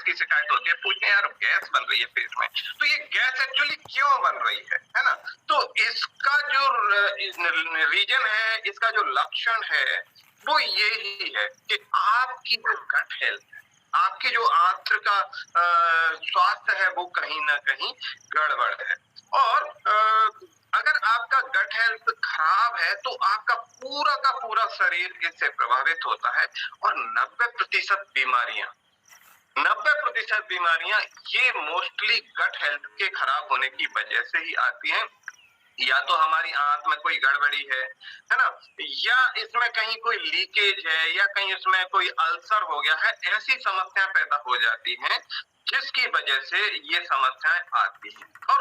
Gas की शिकायत होती है, पूछते हैं यार गैस बन रही है पेट में, तो ये गैस एक्चुअली क्यों बन रही है ना? तो इसका जो रीजन है, इसका जो लक्षण है, वो यही है कि आपकी जो गट हेल्थ, आपकी जो आंत्र का स्वास्थ्य है, वो कहीं ना कहीं गड़बड़ है। और अगर आपका गट हेल्थ खराब है तो आपका पूरा का पूरा शरीर इससे प्रभावित होता है। और 90% बीमारियां ये मोस्टली गट हेल्थ के खराब होने की वजह से ही आती हैं। या तो हमारी आंत में कोई गड़बड़ी है ना, या इसमें कहीं कोई लीकेज है, या कहीं इसमें कोई अल्सर हो गया है, ऐसी समस्याएं पैदा हो जाती हैं जिसकी वजह से ये समस्याएं आती हैं। और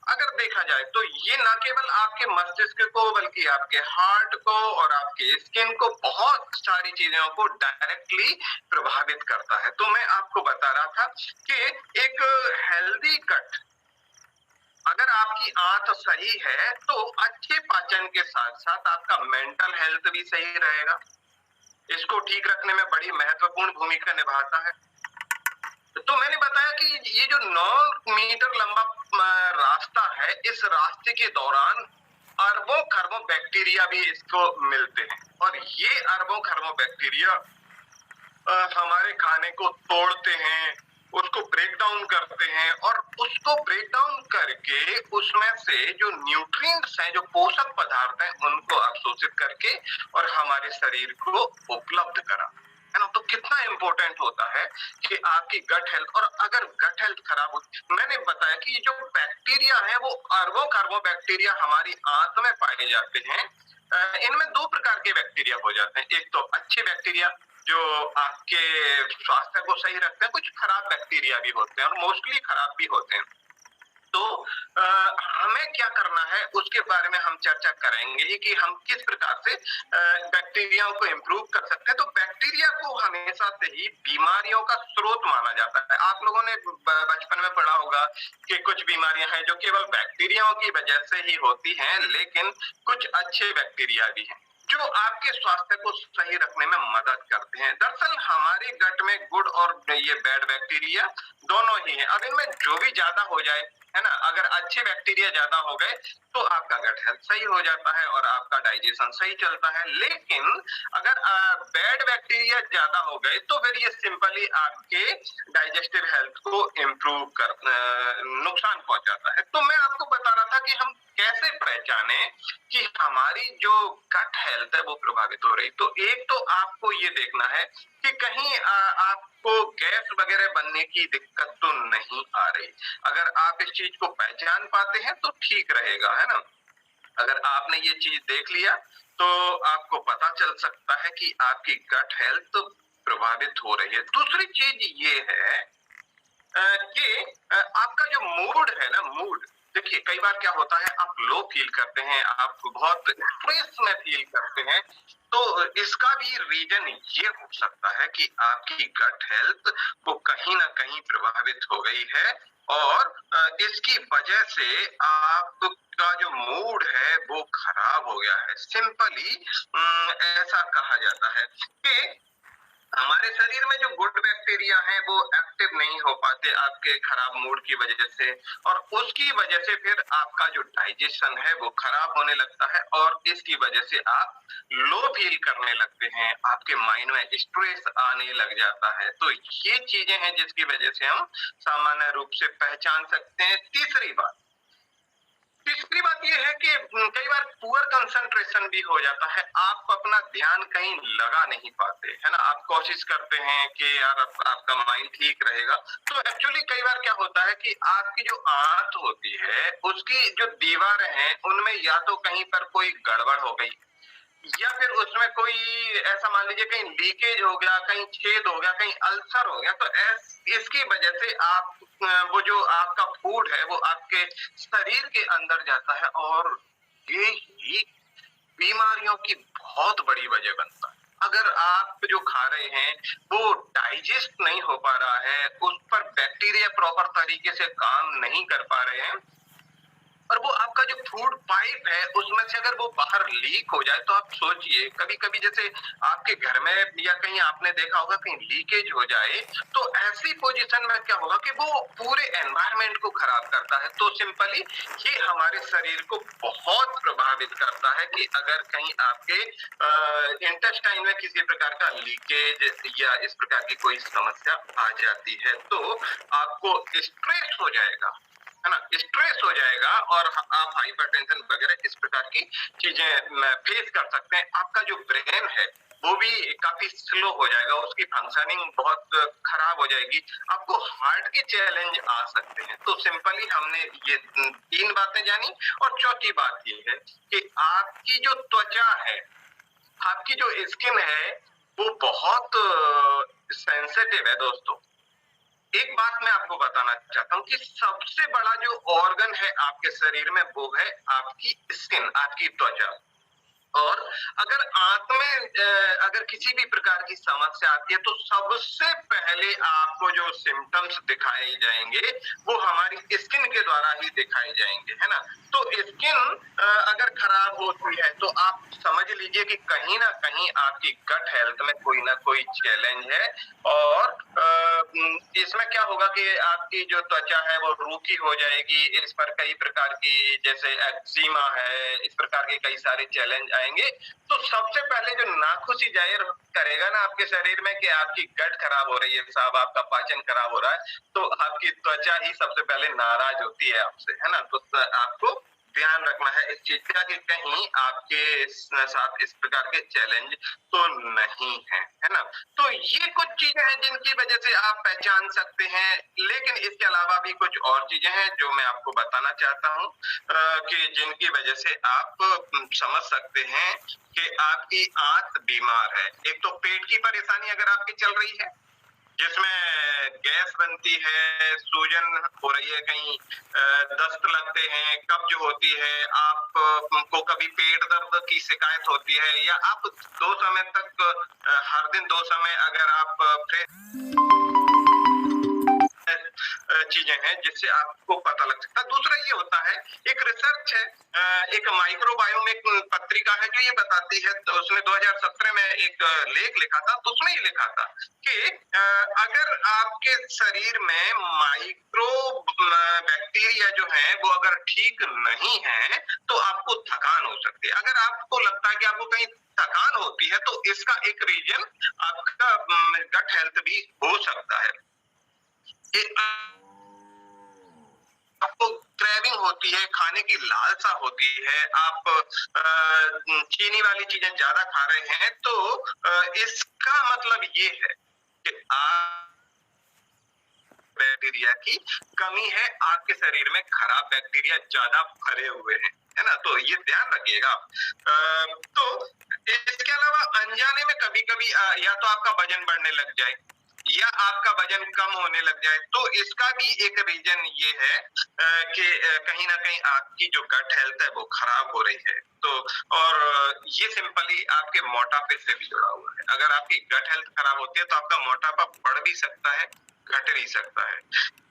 अगर देखा जाए तो ये ना केवल आपके मस्तिष्क को बल्कि आपके हार्ट को और आपके स्किन को, बहुत सारी चीजों को डायरेक्टली प्रभावित करता है। तो मैं आपको बता रहा था कि एक हेल्दी गट, अगर आपकी आंत सही है तो अच्छे पाचन के साथ साथ आपका मेंटल हेल्थ भी सही रहेगा। इसको ठीक रखने में बड़ी महत्वपूर्ण भूमिका निभाता है। तो मैंने बताया कि ये जो 9 मीटर लंबा रास्ता है, इस रास्ते के दौरान अरबों खरबों बैक्टीरिया भी इसको मिलते हैं। और ये अरबों खरबों बैक्टीरिया हमारे खाने को तोड़ते हैं, उसको ब्रेक डाउन करते हैं, और उसको ब्रेक डाउन करके उसमें से जो न्यूट्रिएंट्स हैं, जो पोषक पदार्थ हैं, उनको अवशोषित करके और हमारे शरीर को उपलब्ध करा, है ना? तो कितना इंपॉर्टेंट होता है कि आपकी गट हेल्थ। और अगर गट हेल्थ खराब हो, मैंने बताया कि जो बैक्टीरिया है वो अरबों खरबों बैक्टीरिया हमारी आंत में पाए जाते हैं। इनमें 2 प्रकार के बैक्टीरिया हो जाते हैं। एक तो अच्छे बैक्टीरिया जो आपके स्वास्थ्य को सही रखते हैं, कुछ खराब बैक्टीरिया भी होते हैं और मोस्टली खराब भी होते हैं। तो हमें क्या करना है उसके बारे में हम चर्चा करेंगे कि हम किस प्रकार से बैक्टीरियाओं को इम्प्रूव कर सकते हैं। तो बैक्टीरिया को हमेशा से ही बीमारियों का स्रोत माना जाता है। आप लोगों ने बचपन में पढ़ा होगा कि कुछ बीमारियां हैं जो केवल बैक्टीरियाओं की वजह से ही होती हैं, लेकिन कुछ अच्छे बैक्टीरिया भी हैं जो आपके स्वास्थ्य को सही रखने में मदद करते हैं। दरअसल हमारे गट में गुड और ये बैड बैक्टीरिया दोनों ही हैं। अब इनमें जो भी ज्यादा हो जाए, है ना, अगर अच्छे बैक्टीरिया ज्यादा हो गए तो आपका गट हेल्थ सही हो जाता है और आपका डाइजेशन सही चलता है। लेकिन अगर बैड बैक्टीरिया ज्यादा हो गए तो फिर ये सिंपली आपके डाइजेस्टिव हेल्थ को इम्प्रूव कर नुकसान पहुंचाता है। तो मैं आपको बता रहा था कि हम कैसे पहचाने कि हमारी जो गट हेल्थ है वो प्रभावित हो रही। तो एक तो आपको ये देखना है कि कहीं आपको गैस वगैरह बनने की दिक्कत तो नहीं आ रही। अगर आप इस चीज को पहचान पाते हैं तो ठीक रहेगा, है ना? अगर आपने ये चीज देख लिया तो आपको पता चल सकता है कि आपकी गट हेल्थ प्रभावित हो रही है। दूसरी चीज ये है कि आपका जो मूड है ना, मूड, देखिए कई बार क्या होता है, आप लो फील करते हैं, आप बहुत स्ट्रेस में फील करते हैं। तो इसका भी रीजन ये हो सकता है कि आपकी गट हेल्थ वो कहीं ना कहीं प्रभावित हो गई है। और इसकी वजह से आपका जो मूड है वो खराब हो गया है। सिंपली ऐसा कहा जाता है कि हमारे शरीर में जो गुड बैक्टीरिया हैं वो एक्टिव नहीं हो पाते आपके खराब मूड की वजह से, और उसकी वजह से फिर आपका जो डाइजेशन है वो खराब होने लगता है, और इसकी वजह से आप लो फील करने लगते हैं, आपके माइंड में स्ट्रेस आने लग जाता है। तो ये चीजें हैं जिसकी वजह से हम सामान्य रूप से पहचान सकते हैं। तीसरी बात यह है कि कई बार पुअर कंसंट्रेशन भी हो जाता है। आप अपना ध्यान कहीं लगा नहीं पाते, है ना? आप कोशिश करते हैं कि यार आपका माइंड ठीक रहेगा, तो एक्चुअली कई बार क्या होता है कि आपकी जो आंत होती है उसकी जो दीवारें हैं उनमें या तो कहीं पर कोई गड़बड़ हो गई, या फिर उसमें कोई ऐसा मान लीजिए कहीं लीकेज हो गया, कहीं छेद हो गया, कहीं अल्सर हो गया। तो इसकी वजह से आप वो जो आपका फूड है वो आपके शरीर के अंदर जाता है, और ये ही बीमारियों की बहुत बड़ी वजह बनता है। अगर आप जो खा रहे हैं वो डाइजेस्ट नहीं हो पा रहा है, उस पर बैक्टीरिया प्रॉपर तरीके से काम नहीं कर पा रहे हैं, और वो आपका जो फूड पाइप है उसमें से अगर वो बाहर लीक हो जाए तो आप सोचिए, कभी कभी जैसे आपके घर में या कहीं आपने देखा होगा कहीं लीकेज हो जाए, तो ऐसी पोजीशन में क्या होगा कि वो पूरे एनवायरनमेंट को खराब करता है। तो सिंपली ये हमारे शरीर को बहुत प्रभावित करता है कि अगर कहीं आपके इंटेस्टाइन में किसी प्रकार का लीकेज या इस प्रकार की कोई समस्या आ जाती है, तो आपको स्ट्रेस हो जाएगा, है ना, स्ट्रेस हो जाएगा और आप हाइपरटेंशन वगैरह इस प्रकार की चीजें फेस कर सकते हैं। आपका जो ब्रेन है वो भी काफी स्लो हो जाएगा, उसकी फंक्शनिंग बहुत खराब हो जाएगी, आपको हार्ट के चैलेंज आ सकते हैं। तो सिंपली हमने ये 3 बातें जानी, और चौथी बात ये है कि आपकी जो त्वचा है, आपकी जो स्किन है, वो बहुत सेंसिटिव है दोस्तों। एक बात मैं आपको बताना चाहता हूँ कि सबसे बड़ा जो ऑर्गन है आपके शरीर में वो है आपकी स्किन, आपकी त्वचा। और अगर आंत में अगर किसी भी प्रकार की समस्या आती है तो सबसे पहले आपको जो सिम्टम्स दिखाए जाएंगे वो हमारी स्किन के द्वारा ही दिखाए जाएंगे, है ना। तो स्किन अगर खराब होती है तो आप समझ लीजिए कि कहीं ना कहीं आपकी गट हेल्थ में कोई ना कोई चैलेंज है। और इसमें क्या होगा कि आपकी जो त्वचा है वो रूखी हो जाएगी, इस पर कई प्रकार की जैसे एक्जिमा है, इस प्रकार के कई सारे चैलेंज आएंगे। तो सबसे पहले जो नाखुशी जाहिर करेगा ना आपके शरीर में कि आपकी गट खराब हो रही है साहब, आपका पाचन खराब हो रहा है, तो आपकी त्वचा ही सबसे पहले नाराज होती है आपसे, है ना। तो आपको ध्यान रखना है इस चीज का कि कहीं आपके साथ इस प्रकार के चैलेंज तो नहीं है ना। तो ये कुछ चीजें हैं जिनकी वजह से आप पहचान सकते हैं, लेकिन इसके अलावा भी कुछ और चीजें हैं जो मैं आपको बताना चाहता हूँ कि जिनकी वजह से आप समझ सकते हैं कि आपकी आंत बीमार है। एक तो पेट की परेशानी अगर आपकी चल रही है, जिसमें गैस बनती है, सूजन हो रही है, कहीं दस्त लगते हैं, कब्ज होती है, आप को कभी पेट दर्द की शिकायत होती है, या आप 2 समय तक हर दिन 2 समय अगर आप फ्रेश चीजें हैं जिससे आपको पता लग सकता है। दूसरा ये होता है, एक रिसर्च है, एक माइक्रोबायोम एक पत्रिका है जो ये बताती है, तो उसने 2017 में एक लेख लिखा था, तो उसमें ये लिखा था कि अगर आपके शरीर में माइक्रो बैक्टीरिया जो है वो अगर ठीक नहीं है तो आपको थकान हो सकती है। अगर आपको लगता है कि आपको कहीं थकान होती है तो इसका एक रीजन आपका गट हेल्थ भी हो सकता है। आपको क्रेविंग होती है, खाने की लालसा होती है, आप चीनी वाली चीजें ज्यादा खा रहे हैं, तो इसका मतलब ये है कि आप बैक्टीरिया की कमी है, आपके शरीर में खराब बैक्टीरिया ज्यादा भरे हुए हैं, है ना। तो ये ध्यान रखिएगा। तो इसके अलावा अनजाने में कभी कभी या तो आपका वजन बढ़ने लग जाए या आपका वजन कम होने लग जाए, तो इसका भी एक रीजन ये है कि कहीं ना कहीं आपकी जो गट हेल्थ है वो खराब हो रही है। तो और ये सिंपली आपके मोटापे से भी जुड़ा हुआ है। अगर आपकी गट हेल्थ खराब होती है तो आपका मोटापा बढ़ भी सकता है, घट भी सकता है।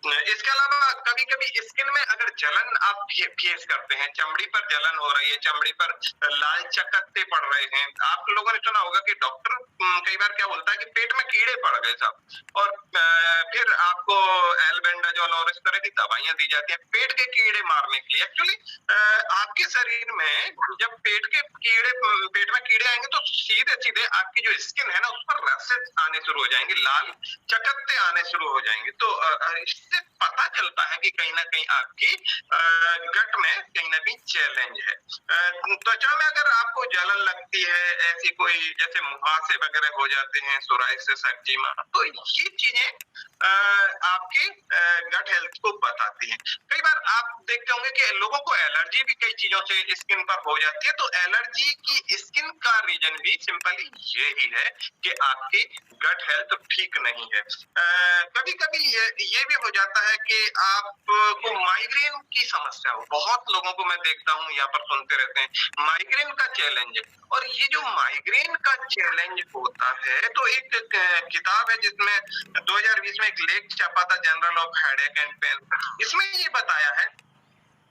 इसके अलावा कभी कभी स्किन में अगर जलन आप फेस करते हैं, चमड़ी पर जलन हो रही है, चमड़ी पर लाल चकत्ते पड़ रहे हैं, आप लोगों ने सुना होगा कि डॉक्टर कई बार क्या बोलता है कि पेट में कीड़े पड़ गए साहब, और फिर आपको एल्बेंडाजोल और इस तरह की दवाइयां दी जाती हैं पेट के कीड़े मारने के लिए। एक्चुअली आपके शरीर में जब पेट में कीड़े आएंगे तो सीधे सीधे आपकी जो स्किन है ना उस पर रैशेस आने शुरू हो जाएंगे, लाल चकत्ते आने शुरू हो जाएंगे। तो इससे पता चलता है कि कहीं ना कहीं आपकी गट में कहीं ना कहीं चैलेंज है। त्वचा में अगर आपको जलन लगती है, ऐसी कोई जैसे मुहासे वगैरह हो जाते हैं, सोराइसिस, एक्जिमा, तो ये चीजें आपके गट हेल्थ को बताती हैं। कई बार आप देखते होंगे कि लोगों को एलर्जी भी कई चीजों से स्किन पर हो जाती है, तो एलर्जी की स्किन का रीजन भी सिंपली यही है कि आपकी गट हेल्थ ठीक नहीं है। कभी कभी ये भी हो जाता है कि आपको माइग्रेन की समस्या हो, बहुत लोगों को मैं देखता हूँ यहाँ पर सुनते रहते हैं माइग्रेन का चैलेंज है। और ये जो माइग्रेन का चैलेंज होता है, तो एक किताब है जिसमें 2020 में एक लेख छपा था, journal of headache and pain, इसमें ये बताया है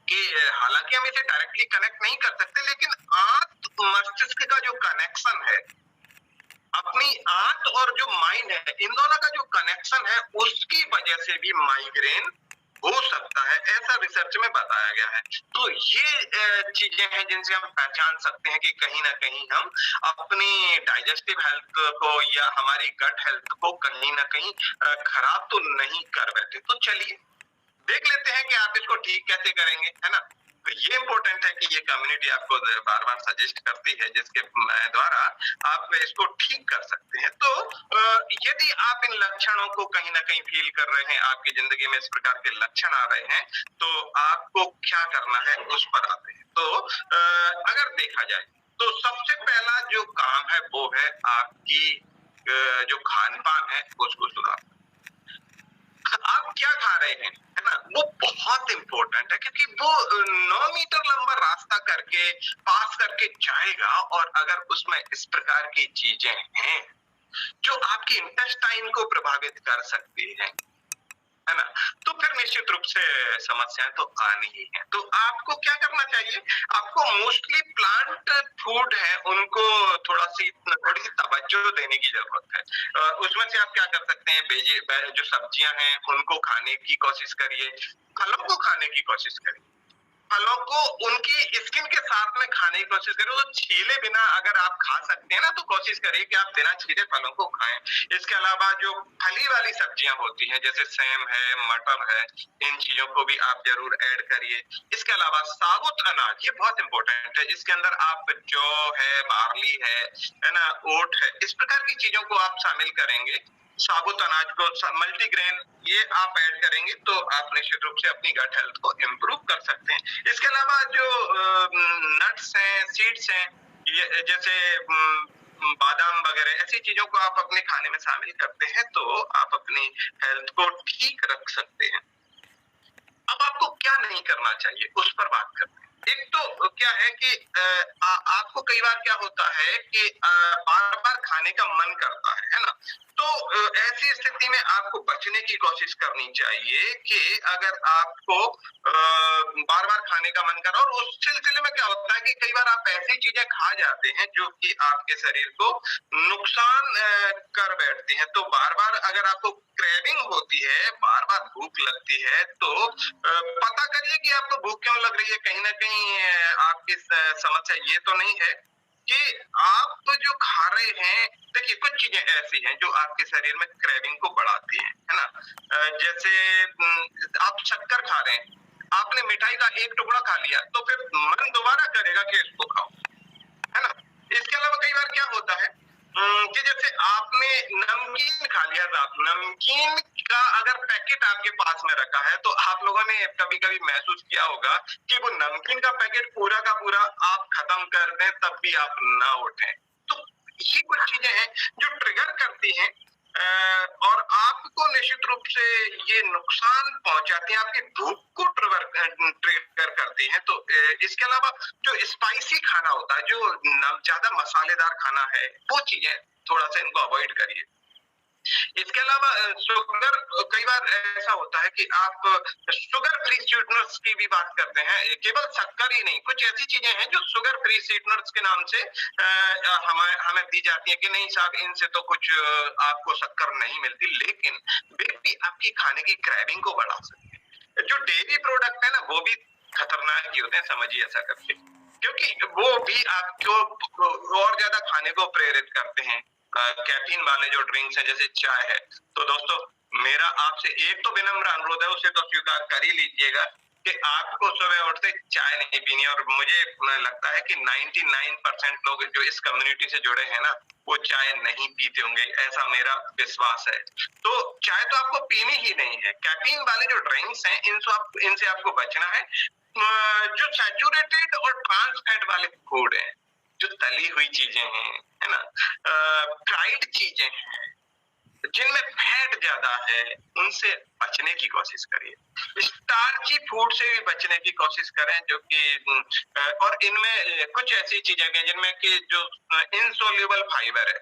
कि हालांकि हम इसे डायरेक्टली कनेक्ट नहीं कर सकते, लेकिन आंत मस्तिष्क का जो कनेक्शन है, अपनी आंत और जो माइंड है, इन दोनों का जो कनेक्शन है, उसकी वजह से भी माइग्रेन हो सकता है, ऐसा रिसर्च में बताया गया है। तो ये चीजें हैं जिनसे हम पहचान सकते हैं कि कहीं ना कहीं हम अपनी डाइजेस्टिव हेल्थ को या हमारी गट हेल्थ को कहीं ना कहीं खराब तो नहीं कर बैठे। तो चलिए देख लेते हैं कि आप इसको ठीक कैसे करेंगे, है ना। तो ये इंपॉर्टेंट है कि ये कम्युनिटी आपको बार बार सजेस्ट करती है, जिसके द्वारा आप इसको ठीक कर सकते हैं। तो यदि आप इन लक्षणों को कहीं ना कहीं फील कर रहे हैं, आपकी जिंदगी में इस प्रकार के लक्षण आ रहे हैं, तो आपको क्या करना है उस पर आते हैं। तो अगर देखा जाए तो सबसे पहला जो काम है वो है आपकी जो खान पान है उसको सुधारना। आप क्या खा रहे हैं, है ना, वो बहुत इंपॉर्टेंट है, क्योंकि वो 9 मीटर लंबा रास्ता करके पास करके जाएगा, और अगर उसमें इस प्रकार की चीजें हैं जो आपकी इंटेस्टाइन को प्रभावित कर सकती है ना, तो फिर निश्चित रूप से समस्याएं तो आनी ही है। तो आपको क्या करना चाहिए, आपको मोस्टली प्लांट फूड है उनको थोड़ी सी तवज्जो देने की जरूरत है। उसमें से आप क्या कर सकते हैं, जो सब्जियां हैं उनको खाने की कोशिश करिए, फलों को खाने की कोशिश करिए, फलों को उनकी स्किन के साथ में खाने की कोशिश करें। तो छीले बिना अगर आप खा सकते हैं ना, तो कोशिश करिए कि आप बिना छीले फलों को खाएं। इसके अलावा जो फली वाली सब्जियां होती हैं, जैसे सेम है, मटर है, इन चीजों को भी आप जरूर ऐड करिए। इसके अलावा साबुत अनाज, ये बहुत इंपॉर्टेंट है, इसके अंदर आप जौ है, बार्ली है ना, ओट है, इस प्रकार की चीजों को आप शामिल करेंगे, साबुत अनाज को, मल्टीग्रेन, ये आप ऐड करेंगे तो आप निश्चित रूप से अपनी गट हेल्थ को इम्प्रूव कर सकते हैं। इसके अलावा जो नट्स हैं, सीड्स हैं, ये जैसे बादाम वगैरह, ऐसी चीजों को आप अपने खाने में शामिल करते हैं तो आप अपनी हेल्थ को ठीक रख सकते हैं। अब आपको क्या नहीं करना चाहिए उस पर बात करते हैं। एक तो क्या है कि आपको कई बार क्या होता है कि बार बार खाने का मन करता है ना, तो ऐसी स्थिति में आपको बचने की कोशिश करनी चाहिए कि अगर आपको बार बार खाने का मन कर रहा है, और उस सिलसिले में क्या होता है कि कई बार आप ऐसी चीजें खा जाते हैं जो कि आपके शरीर को नुकसान कर बैठती हैं। तो बार बार अगर आपको क्रेविंग होती है, बार बार भूख लगती है, तो पता करिए कि आपको भूख क्यों लग रही है। कहीं ना कहीं आपकी समस्या ये तो नहीं है कि आप जो खा रहे हैं, देखिए कुछ चीजें ऐसी हैं जो आपके शरीर में क्रेविंग को बढ़ाती है ना। जैसे आप शक्कर खा रहे हैं, आपने मिठाई का एक टुकड़ा खा लिया, तो फिर मन दोबारा करेगा कि इसको खाओ, है ना। इसके अलावा कई बार क्या होता है कि जैसे आपने नमकीन खा लिया, आप नमकीन का अगर पैकेट आपके पास में रखा है, तो आप लोगों ने कभी कभी महसूस किया होगा कि वो नमकीन का पैकेट पूरा का पूरा आप खत्म कर दें तब भी आप ना उठें। तो ये कुछ चीजें हैं जो ट्रिगर करती हैं और आपको निश्चित रूप से ये नुकसान पहुंचाती है, आपकी भूख को ट्रिगर करती है। तो इसके अलावा जो स्पाइसी खाना होता है, जो ज्यादा मसालेदार खाना है, वो चीजें थोड़ा सा इनको अवॉइड करिए। इसके अलावा शुगर, कई बार ऐसा होता है कि आप शुगर फ्री स्वीटनर्स की भी बात करते हैं, केवल शक्कर ही नहीं, कुछ ऐसी चीजें हैं जो शुगर फ्री स्वीटनर्स के नाम से हमें दी जाती है कि नहीं साहब, इनसे तो कुछ आपको शक्कर नहीं मिलती, लेकिन वे भी आपकी खाने की क्रेविंग को बढ़ा सकते हैं। जो डेयरी प्रोडक्ट है ना, वो भी खतरनाक ही होते हैं, समझिए ऐसा करके, क्योंकि वो भी आपको और ज्यादा खाने को प्रेरित करते हैं। कैफीन वाले जो ड्रिंक्स हैं, जैसे चाय है, तो दोस्तों मेरा आपसे एक तो विनम्र अनुरोध है, उसे तो स्वीकार कर ही लीजिएगा कि आपको सुबह उठते चाय नहीं पीनी। और मुझे लगता है कि 99% लोग जो इस कम्युनिटी से जुड़े हैं ना, वो चाय नहीं पीते होंगे, ऐसा मेरा विश्वास है। तो चाय तो आपको पीनी ही नहीं है। कैफीन वाले जो ड्रिंक्स हैं, इनसे आपको बचना है। जो सैचुरेटेड और ट्रांस फैट वाले फूड हैं, जो तली हुई चीजें हैं, है ना, फ्राइड चीजें हैं, जिनमें फैट ज्यादा है, उनसे बचने की कोशिश करिए। स्टार्ची फूड से भी बचने की कोशिश करें, जो कि और इनमें कुछ ऐसी चीजें हैं जिनमें कि जो इनसोल्यूबल फाइबर है,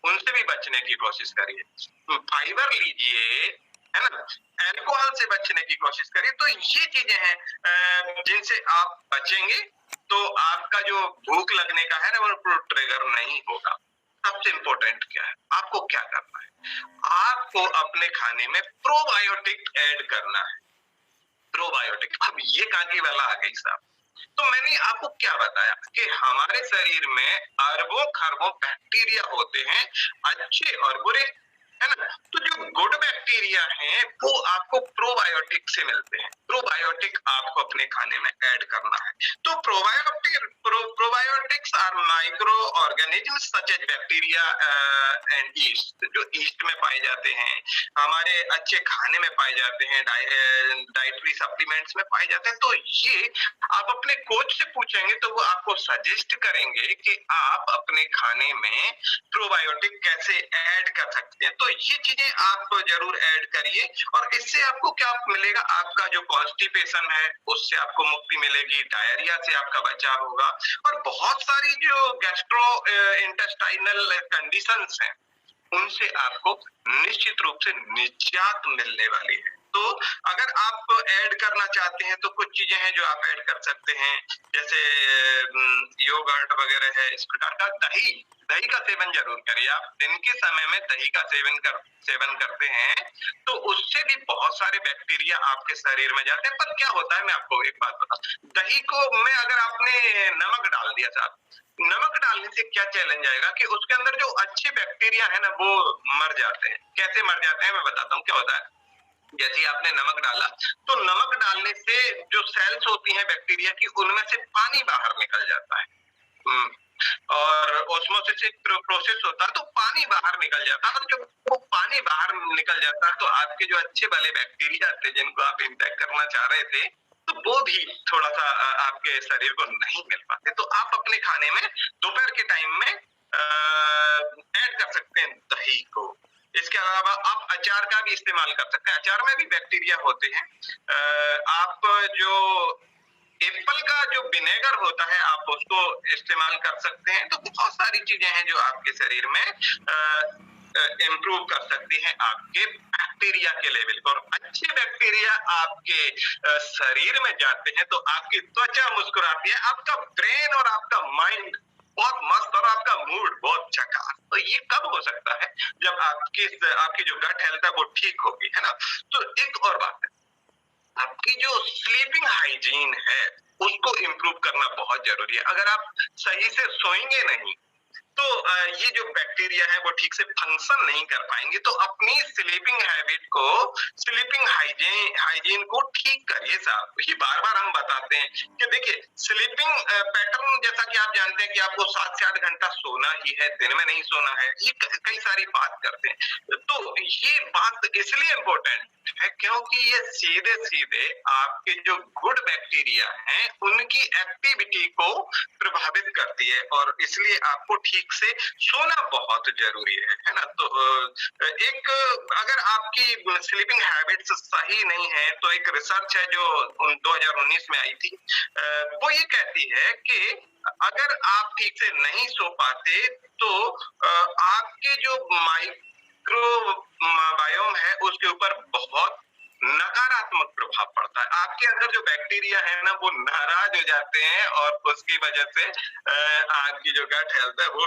उनसे भी बचने की कोशिश करिए। फाइबर लीजिए, है ना? अल्कोहल से बचने की कोशिश करिए। तो ये चीजें हैं जिनसे आप बचेंगे तो आपका जो भूख लगने का है ना वो ट्रिगर नहीं होगा। सबसे इंपॉर्टेंट क्या है, आपको क्या करना है, आपको अपने खाने में प्रोबायोटिक ऐड करना है। प्रोबायोटिक, अब ये कहाँ की वाला आ गई साहब। तो मैंने आपको क्या बताया कि हमारे शरीर में अरबों खरबों बैक्टीरिया होते हैं, अच्छे और बुरे, है ना? तो जो गुड बैक्टीरिया हैं वो आपको प्रोबायोटिक से मिलते हैं। प्रोबायोटिक आपको अपने खाने में ऐड करना है। तो probiotics are micro organism such as bacteria and yeast, जो ईस्ट में पाए जाते हैं, हमारे अच्छे खाने में पाए जाते हैं, डाइटरी सप्लीमेंट्स में पाए जाते हैं। तो ये आप अपने कोच से पूछेंगे तो वो आपको सजेस्ट करेंगे कि आप अपने खाने में प्रोबायोटिक कैसे ऐड कर सकते हैं। तो ये चीजें आप जरूर ऐड करिए और इससे आपको क्या मिलेगा, आपका जो कॉन्स्टिपेशन है उससे आपको मुक्ति मिलेगी, डायरिया से आपका बचाव होगा और बहुत सारी जो गैस्ट्रो इंटेस्टाइनल कंडीशंस हैं उनसे आपको निश्चित रूप से निजात मिलने वाली है। तो अगर आप ऐड करना चाहते हैं तो कुछ चीजें हैं जो आप ऐड कर सकते हैं, जैसे योगर्ट वगैरह है, इस प्रकार का। दही, दही का सेवन जरूर करिए। आप दिन के समय में दही का सेवन करते हैं तो उससे भी बहुत सारे बैक्टीरिया आपके शरीर में जाते हैं। पर क्या होता है, मैं आपको एक बात बताऊं, दही को में अगर आपने नमक डाल दिया साहब, नमक डालने से क्या चैलेंज आएगा कि उसके अंदर जो अच्छे बैक्टीरिया है ना वो मर जाते हैं। कैसे मर जाते हैं मैं बताता हूँ क्या होता है। जैसे आपने नमक डाला तो नमक डालने से जो सेल्स होती हैं बैक्टीरिया की उनमें से पानी बाहर निकल जाता है। और ऑस्मोसिस एक प्रोसेस होता है तो पानी बाहर निकल जाता है और जब वो पानी बाहर निकल जाता है तो आपके जो अच्छे वाले बैक्टीरिया थे जिनको आप इंटेक करना चाह रहे थे तो वो भी थोड़ा सा आपके शरीर को नहीं मिल पाते। तो आप अपने खाने में दोपहर के टाइम में ऐड कर सकते हैं दही को। इसके अलावा आप अचार का भी इस्तेमाल कर सकते हैं, अचार में भी बैक्टीरिया होते हैं। आप जो एप्पल का जो विनेगर होता है आप उसको इस्तेमाल कर सकते हैं। तो बहुत सारी चीजें हैं जो आपके शरीर में इम्प्रूव कर सकती हैं आपके बैक्टीरिया के लेवल को। और अच्छे बैक्टीरिया आपके शरीर में जाते हैं तो आपकी त्वचा मुस्कुराती है, आपका ब्रेन और आपका माइंड बहुत मस्त और आपका मूड बहुत झकास। तो ये कब हो सकता है, जब आपकी जो गट हेल्थ है वो ठीक होगी, है ना? तो एक और बात है, आपकी जो स्लीपिंग हाइजीन है उसको इम्प्रूव करना बहुत जरूरी है। अगर आप सही से सोएंगे नहीं तो ये जो बैक्टीरिया है वो ठीक से फंक्शन नहीं कर पाएंगे। तो अपनी स्लीपिंग हैबिट को, स्लीपिंग हाइजीन को ठीक करिए साहब। ये बार बार हम बताते हैं कि देखिए स्लीपिंग पैटर्न, जैसा कि आप जानते हैं कि आपको 7 से 8 घंटा सोना ही है, दिन में नहीं सोना है, ये कई सारी बात करते हैं। तो ये बात इसलिए इम्पोर्टेंट है क्योंकि ये सीधे सीधे आपके जो गुड बैक्टीरिया हैं उनकी एक्टिविटी को प्रभावित करती है और इसलिए आपको ठीक से सोना बहुत जरूरी है ना? तो एक अगर आपकी स्लीपिंग हैबिट्स सही नहीं है तो एक रिसर्च है जो 2019 में आई थी, वो ये कहती है कि अगर आप ठीक से नहीं सो पाते तो आपके जो माइक्रोबायोम है उसके ऊपर बहुत नकारात्मक प्रभाव पड़ता है। आपके अंदर जो बैक्टीरिया है ना वो नाराज हो जाते हैं और उसकी वजह से आपकी जो गट हेल्थ है वो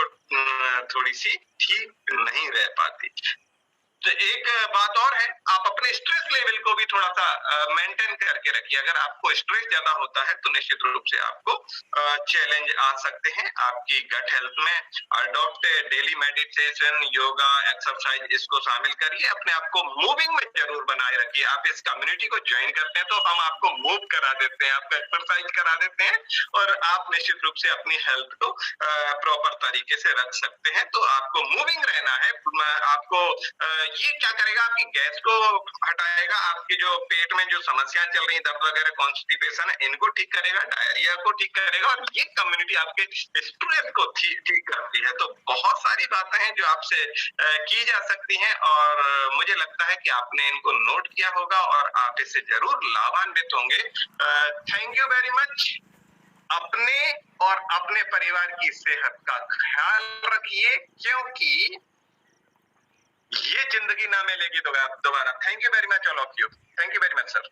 थोड़ी सी ठीक नहीं रह पाती। तो एक बात और है, आप अपने स्ट्रेस लेवल को भी थोड़ा सा मेंटेन करके रखिए। अगर आपको स्ट्रेस ज्यादा होता है तो निश्चित रूप से आपको चैलेंज आ सकते हैं आपकी गट हेल्थ में। Adopt daily meditation, yoga, exercise, इसको शामिल करिए। अपने आप को मूविंग में जरूर बनाए रखिए। आप इस कम्युनिटी को ज्वाइन करते हैं तो हम आपको मूव करा देते हैं, आपको एक्सरसाइज करा देते हैं और आप निश्चित रूप से अपनी हेल्थ को प्रॉपर तरीके से रख सकते हैं। तो आपको मूविंग रहना है। आपको ये क्या करेगा, आपकी गैस को हटाएगा, आपकी जो पेट में जो समस्याएं चल रही, दर्द वगैरह, कॉन्स्टिपेशन है, इनको ठीक करेगा, डायरिया को ठीक करेगा और ये कम्युनिटी आपके स्ट्रेस को ठीक करती है। तो बहुत सारी बातें हैं जो आपसे की जा सकती हैं और मुझे लगता है कि आपने इनको नोट किया होगा और आप इससे जरूर लाभान्वित होंगे। Thank you very much. अपने और अपने परिवार की सेहत का ख्याल रखिए क्योंकि ये जिंदगी ना मिलेगी दोबारा। Thank you very much all of you. Thank you very much sir.